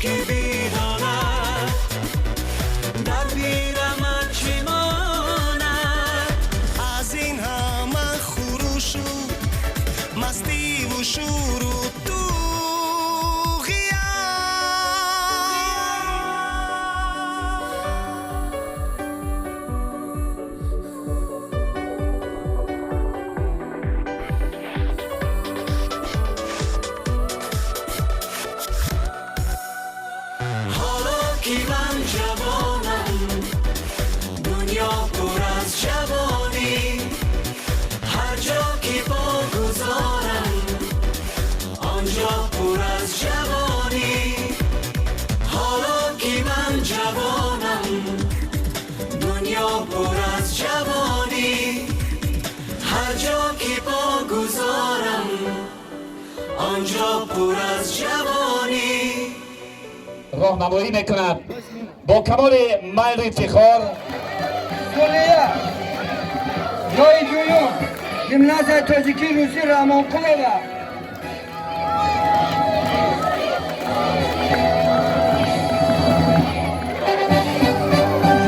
که بیداند در پیرم چی ماند از این همه خروش و مستی و شور و که من جوانم دنیا پر از جوانی هر جا که پا گذارم آنجا پر از جوانی حالا که من جوانم دنیا پر از جوانی هر جا که پا گذارم آنجا پر از جوانی راهنمایی میکند با کمال میل افتخار کلیه جای دویم ژیمناز تاجیکی روسی رحمانقلوه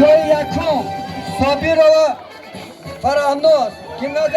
جای یکم صابیرова فرهناز ژیمناز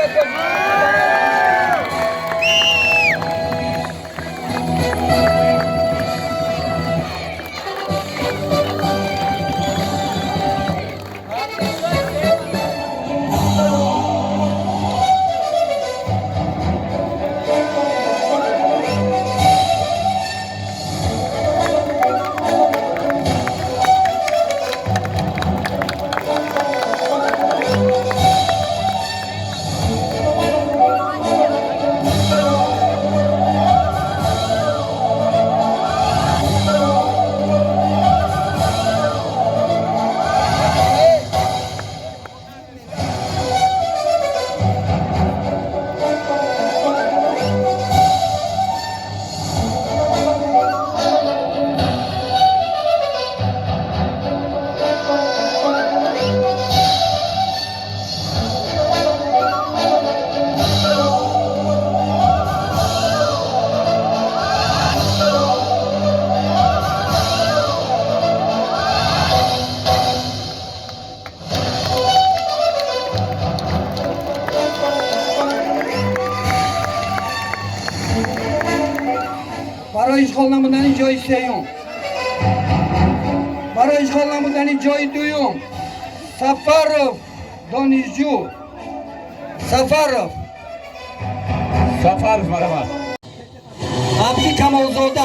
برای اشغال نمودن جای سیوم برای اشغال نمودن جای دویم سفرов دانشجو سفرов سفر مرحبا عبدی کمالزاده